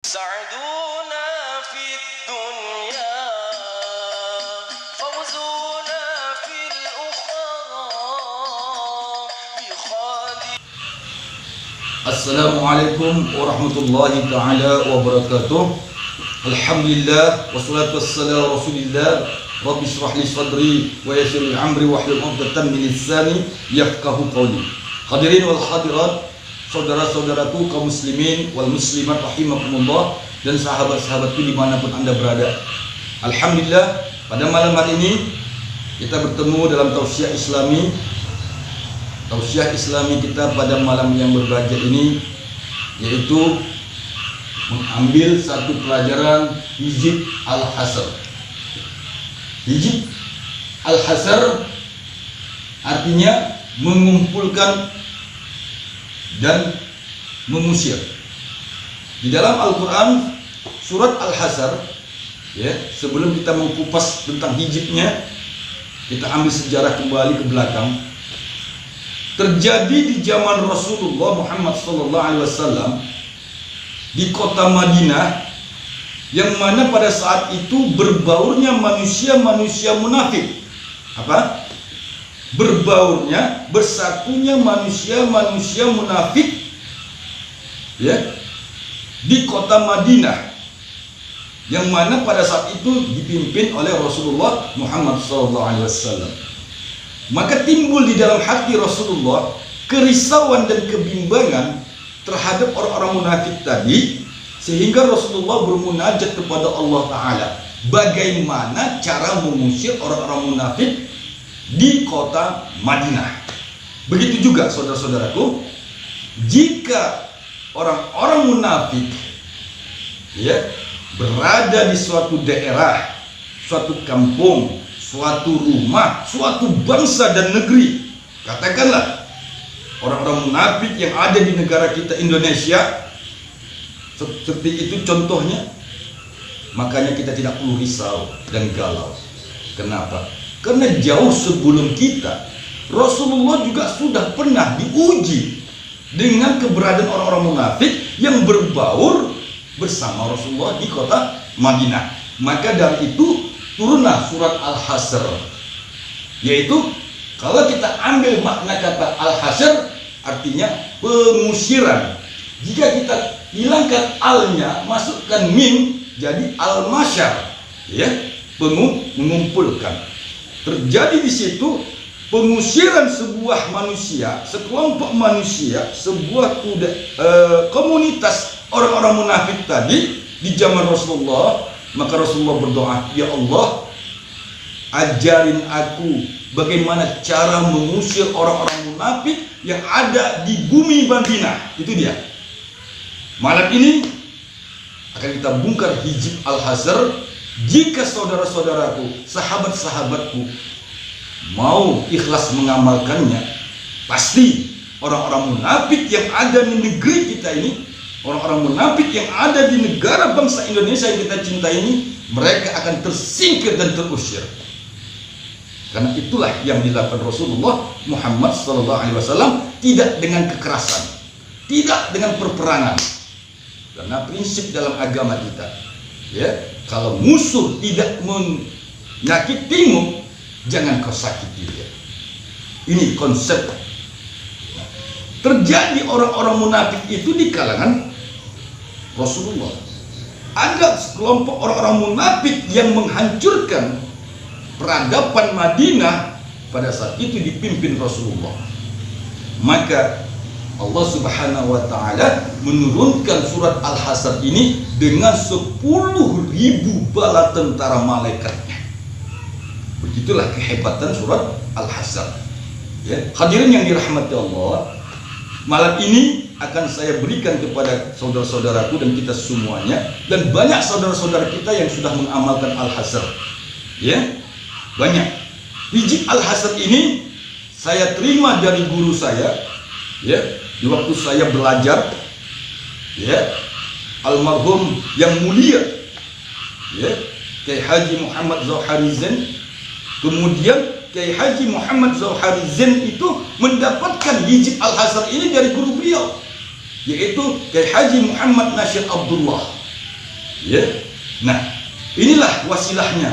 سعدونا في الدنيا فوزونا في الأخرى بخادم. Assalamualaikum warahmatullahi ta'ala wabarakatuh. Alhamdulillah wassalatu wassalamu rasulillah. Rabbi shrah li sadri wa yassir li amri wahlul 'uqdatam min lisani yafqahu qawli. Hadirin wal hadirat, saudara-saudaraku kaum muslimin wal muslimat rahimakumullah, dan sahabat-sahabatku dimanapun anda berada. Alhamdulillah, pada malam hari ini kita bertemu dalam tausiah islami. Tausiah islami kita pada malam yang berbahagia ini yaitu mengambil satu pelajaran hizib al-hasr. Hizib al-hasr artinya mengumpulkan dan mengusir. Di dalam Al-Quran surat Al-Hasr, ya, sebelum kita mengupas tentang hizibnya, kita ambil sejarah kembali ke belakang. Terjadi di zaman Rasulullah Muhammad SAW di kota Madinah, yang mana pada saat itu berbaurnya manusia-manusia munafik. Apa? Berbaurnya, bersatunya manusia-manusia munafik, ya, di kota Madinah, yang mana pada saat itu dipimpin oleh Rasulullah Muhammad SAW. Maka timbul di dalam hati Rasulullah kerisauan dan kebimbangan terhadap orang-orang munafik tadi, sehingga Rasulullah bermunajat kepada Allah Ta'ala bagaimana cara mengusir orang-orang munafik di kota Madinah. Begitu juga saudara-saudaraku, jika orang-orang munafik, ya, berada di suatu daerah, suatu kampung, suatu rumah, suatu bangsa dan negeri, katakanlah orang-orang munafik yang ada di negara kita Indonesia, seperti itu contohnya, makanya kita tidak perlu risau dan galau. Kenapa? Karena jauh sebelum kita, Rasulullah juga sudah pernah diuji dengan keberadaan orang-orang munafik yang berbaur bersama Rasulullah di kota Madinah. Maka dari itu turunlah surat Al-Hasr, yaitu kalau kita ambil makna kata Al-Hasr artinya pengusiran. Jika kita hilangkan alnya, masukkan mim, jadi al-masyar, ya, mengumpulkan. Terjadi di situ pengusiran sebuah manusia, sekelompok manusia, sebuah komunitas orang-orang munafik tadi di zaman Rasulullah. Maka Rasulullah berdoa, ya Allah, ajarin aku bagaimana cara mengusir orang-orang munafik yang ada di bumi Madinah. Itu dia. Malam ini akan kita bongkar hizib al-hasr. Jika saudara-saudaraku, sahabat-sahabatku mau ikhlas mengamalkannya, pasti orang-orang munafik yang ada di negeri kita ini, orang-orang munafik yang ada di negara bangsa Indonesia yang kita cintai ini, mereka akan tersingkir dan terusir. Karena itulah yang dilakukan Rasulullah Muhammad SAW, tidak dengan kekerasan, tidak dengan perperangan. Karena prinsip dalam agama kita, ya, kalau musuh tidak menyakitimu, jangan kau sakiti dia. Ini konsep. Terjadi orang-orang munafik itu di kalangan Rasulullah. Ada sekelompok orang-orang munafik yang menghancurkan peradaban Madinah pada saat itu dipimpin Rasulullah. Maka Allah Subhanahu wa Ta'ala menurunkan surat Al-Hasr ini dengan 10.000 bala tentara malaikatnya. Begitulah kehebatan surat Al-Hasr, ya. Hadirin yang dirahmati Allah, malam ini akan saya berikan kepada saudara-saudaraku dan kita semuanya, dan banyak saudara-saudara kita yang sudah mengamalkan Al-Hasr, ya, banyak. Hizib Al-Hasr ini saya terima dari guru saya, ya, di waktu saya belajar, ya, almarhum yang mulia, ya, Kiai Haji Muhammad Zawhari Zain. Kemudian Kiai Haji Muhammad Zawhari Zain itu mendapatkan hizib Al-Hasr ini dari guru beliau, yaitu Kiai Haji Muhammad Nasir Abdullah. Ya. Nah, inilah wasilahnya.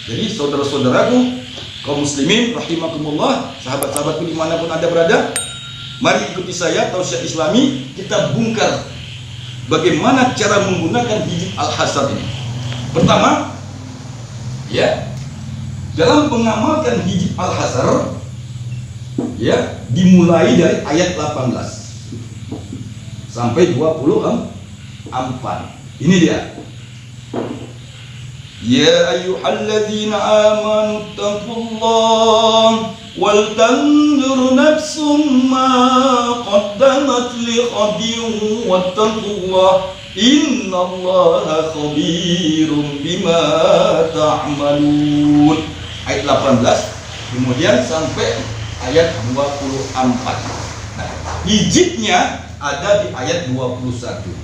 Jadi saudara-saudaraku kaum muslimin rahimakumullah, sahabat-sahabatku dimanapun Anda berada, mari ikuti saya tausiah Islami, kita bongkar bagaimana cara menggunakan hijab al-hasar ini. Pertama, ya, dalam mengamalkan hijab al-hasar, ya, dimulai dari ayat 18 sampai 24. Ini dia. Ya ayyuhalladzina amanu taqullaha wal tanzur nafsum ma qaddamat lighadin wattaqullaha innallaha khabirum bima ta'malun. Ayat 18 kemudian sampai ayat 24. Nah, hijabnya ada di ayat 21.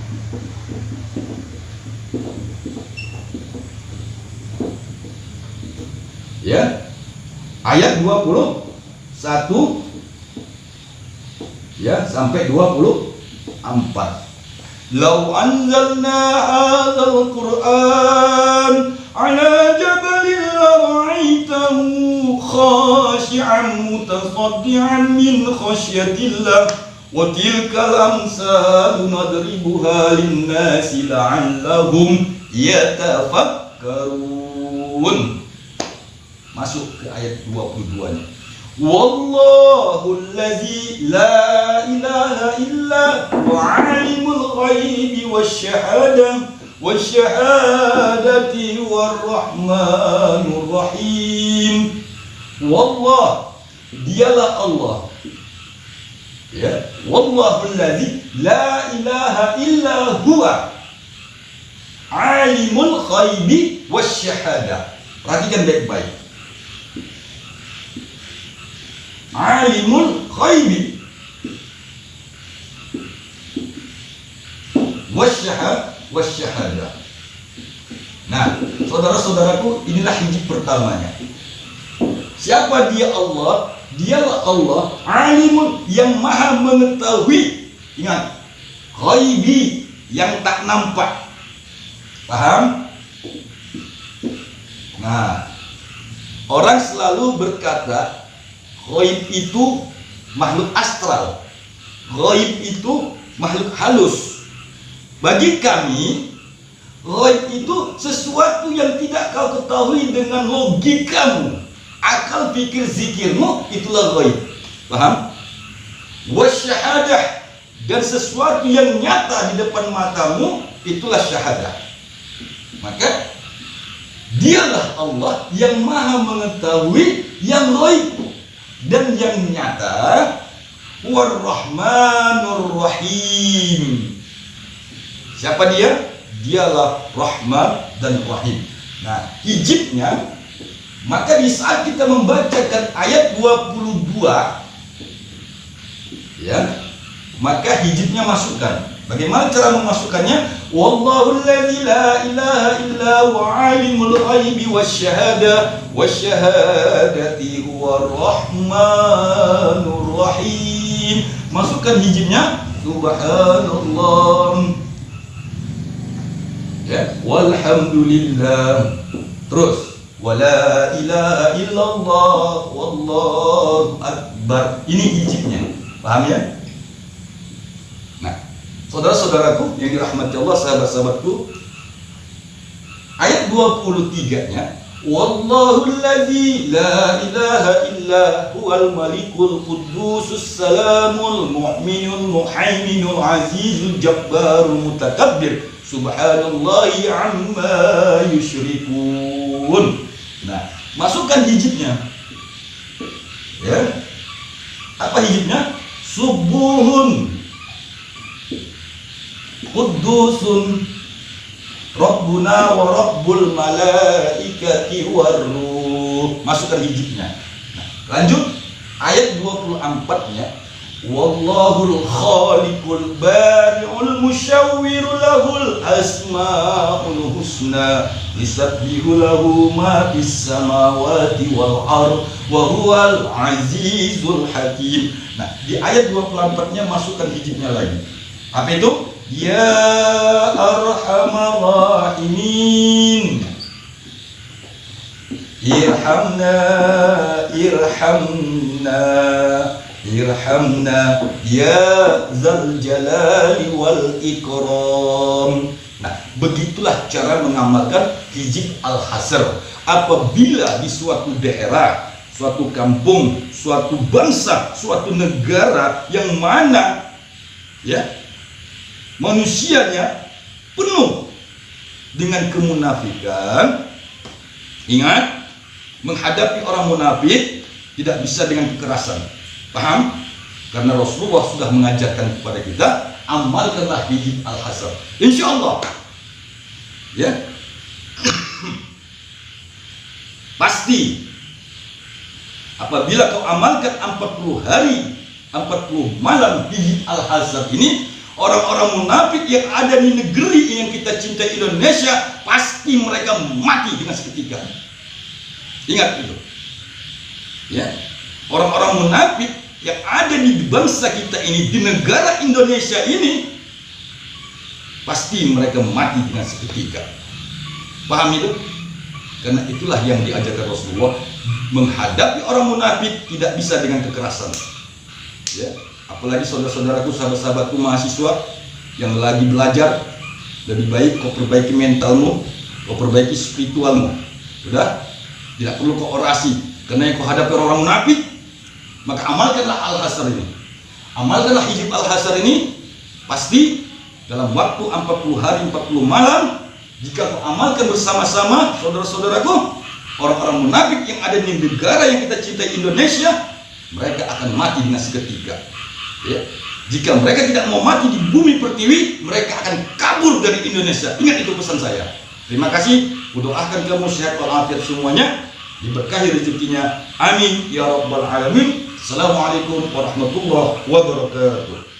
Ya, ayat 21 ya sampai 24. Lau anzalna hadzal Qur'an ala jabalin lara'aitahu khashi'an mutasaddian min khasyatillah wa tilkal amsalu nadribuha lin-nasi la'allahum yatafakkarun. Masuk ke ayat 22-nya. Wallahu allazi la ilaha illa huwa alimul ghaibi wasyahadati warrahmanur rahim. Wallah, dialah Allah. Ya, wallahu allazi la ilaha illa huwa alimul ghaibi wasyahadah. Perhatikan baik-baik. Alimul ghaibi wasyahadah. Nah, saudara-saudaraku, inilah hijab pertamanya. Siapa dia Allah? Dialah Allah, alimun, yang maha mengetahui. Ingat, ghaibi, yang tak nampak. Paham? Nah, orang selalu berkata ghaib itu makhluk astral, ghaib itu makhluk halus. Bagi kami, ghaib itu sesuatu yang tidak kau ketahui dengan logikamu, akal pikir zikirmu, itulah ghaib. Paham? Wasyahadah, dan sesuatu yang nyata di depan matamu, itulah syahadah. Maka dialah Allah yang maha mengetahui yang ghaib dan yang nyata. War-Rahmanur Rahim. Siapa dia? Dialah Rahman dan Rahim. Nah, hijabnya, maka di saat kita membacakan ayat 22, ya, maka hijabnya masukkan. Bagaimana cara memasukkannya? Wallahu alladzi la ilaha illa huwa alimul ghaibi wasyahadati huwar rahmanur rahim. Masukkan hijabnya. Subhanallah. Ya, walhamdulillah. Terus wala ilaha illallah wallahu akbar. Ini hijabnya. Paham ya? Saudara-saudaraku yang dirahmati Allah, sahabat-sahabatku, ayat 23-nya, wallahu allazi la ilaha illa huwal malikul quddusus salamul mu'minul muhaiminul azizul jabbarul mutakabbir subhanallahi amma yusyrikun. Nah, masukkan hijabnya. Ya. Apa hijabnya? Subuhun Quddusun Rabbuna wa Rabbul malaikati warruh. Masukkan hijabnya. Nah, lanjut ayat 24-nya. Wallahul khaliqul bari'ul musyawwiru lahul asmaul husna yusabbihu lahu ma fis samawati wal ardh wa huwal azizul hakim. Nah, di ayat 24-nya masukkan hijabnya lagi. Apa itu? Ya arhamar rahimin. Irhamna, irhamna, irhamna ya dzal jalali wal ikram. Nah, begitulah cara mengamalkan hizib al-hasr. Apabila di suatu daerah, suatu kampung, suatu bangsa, suatu negara yang mana ya manusianya penuh dengan kemunafikan, ingat, menghadapi orang munafik tidak bisa dengan kekerasan. Paham? Karena Rasulullah sudah mengajarkan kepada kita, amalkanlah hizib al-hasr. Insya Allah, ya, pasti apabila kau amalkan 40 hari, 40 malam hizib al-hasr ini, orang-orang munafik yang ada di negeri yang kita cintai Indonesia, pasti mereka mati dengan seketika. Ingat itu, ya. Orang-orang munafik yang ada di bangsa kita ini, di negara Indonesia ini, pasti mereka mati dengan seketika. Paham itu? Karena itulah yang diajarkan Rasulullah, menghadapi orang munafik tidak bisa dengan kekerasan. Ya, apalagi saudara-saudaraku, sahabat-sahabatku mahasiswa yang lagi belajar, lebih baik kau perbaiki mentalmu, kau perbaiki spiritualmu. Sudah? Tidak perlu kau orasi, karena yang kau hadapi orang munafik. Maka amalkanlah al-hasr ini, amalkanlah hizib al-hasr ini. Pasti dalam waktu 40 hari 40 malam, jika kau amalkan bersama-sama, saudara-saudaraku, orang-orang munafik yang ada di negara yang kita cintai Indonesia, mereka akan mati dengan seketika. Ya. Jika mereka tidak mau mati di bumi pertiwi, mereka akan kabur dari Indonesia. Ingat itu pesan saya. Terima kasih. Kudoakan kamu sehat walafiat semuanya, diberkahi rezekinya. Amin ya rabbal alamin. Assalamualaikum warahmatullahi wabarakatuh.